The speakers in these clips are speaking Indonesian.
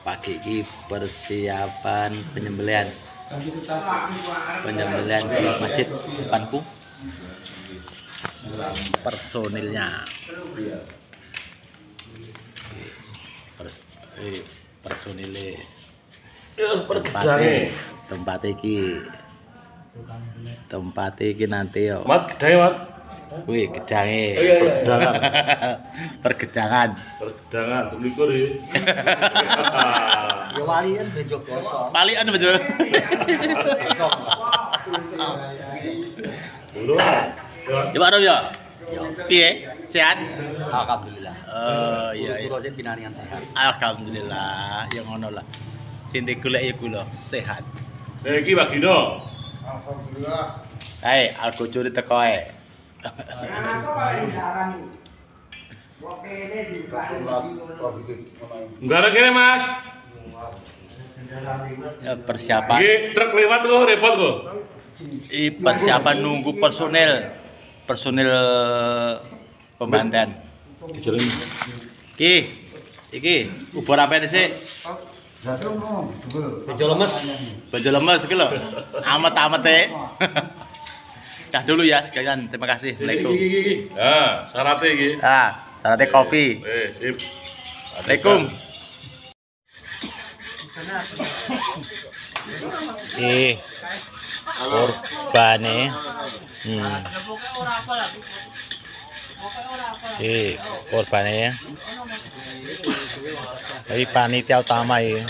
pagi ini persiapan penyembelihan di masjid depanku. Personilnya personile tempat iki nanti yo mat gedhe mat kuwi gedange pergedangan likur ya ya walian bejo kosong palian betul coba dong ya piye sehat alhamdulillah iya Rosin pinaringan sehat alhamdulillah ya ngono lah sing digolek ya kula sehat iki bagino Alhamdulillah. ae algo curi teko ae enggak ada kene mas persiapan iki truk lewat kok repot kok persiapan nunggu personil pembantian iki ubur apa sih bejo lemes baju lemes iki lho amet-amet dah dulu ya sekalian terima kasih assalamualaikum syaratnya iki syaratnya kopi sip assalamualaikum kurbane kurbane ya ini panitia utama ya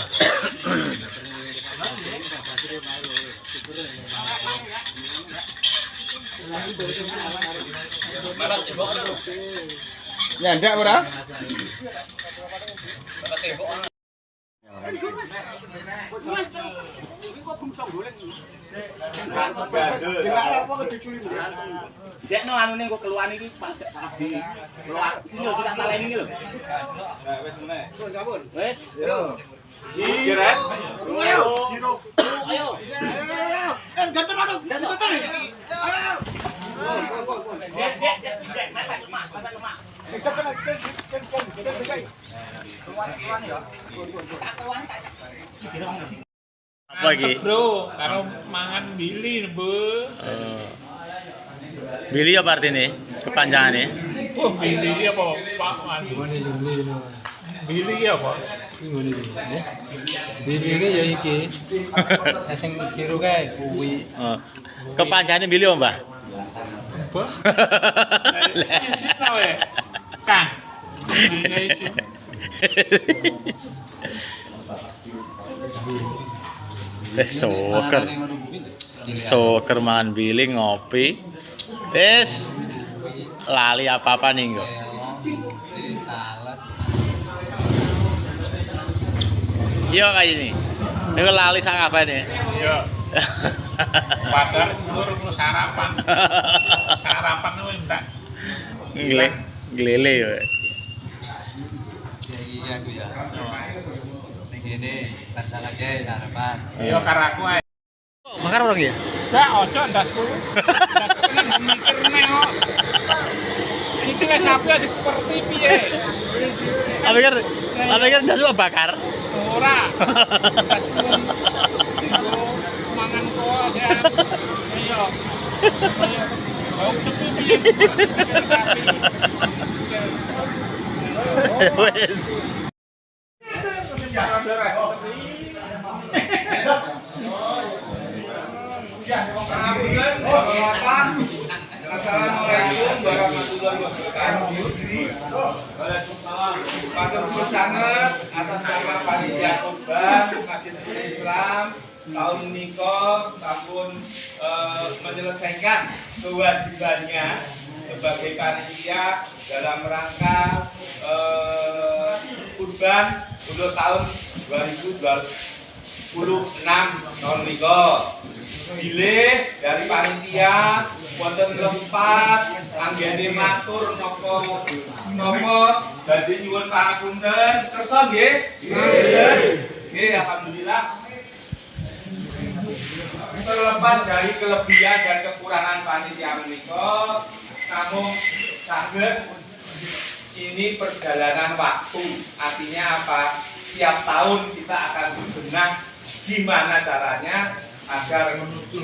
Nyandak ora? Dek no anune kok keluhan iki Pak di keluar sini lho kita taleni iki lho. Wis meneh. Wis. Yo. Kira. Ayo. Ayo. Gantar anu. Gantar. Ayo. Dek, masa lemak. Apa lagi? Bro, karo mangan bili, Bu. Billy apa artinya? Kepanjangannya? Oh, bili apa, Pak Mas? Bili apa? bili ki ya iki sing biru kae kuwi Kepanjangannya Billy apa, Mbah? Apa? Isi tau ya? Kang. Ini isi. Soker mangan Billy ngopi. Wis lali apa-apa nih kok. Iya kayak ini. Ini lali sak apa nih? Iya. Padahal ngurung sarapan. Sarapan itu enggak. Glele ya. iya aku ya ning kene tarsal aja sarapan Iya karo aku ae. Makar orang ya? Enggak ojo ndasku. Ndasku mikir neh kok. Iki wis sampe seperti piye? Apa pikir ndas lu bakar? Ora. Ndasku mangan kok ya. Iya. Bau sepi piye? Wes. Assalamualaikum warahmatullahi wabarakatuh. Matur sangat atas nama panitia khotbah Masjid Islam tahun niko sampun menyelesaikan kewajibannya sebagai panitia dalam rangka kurban untuk tahun 2026 tahun niko. Bilih dari panitia wonten lempat anggene matur napa badhe nyuwun pangapunten kersa nggih nggih alhamdulillah terlepas dari kelebihan dan kekurangan panitia menika namun saged ini perjalanan waktu artinya apa tiap tahun kita akan berbenah gimana caranya agar menuju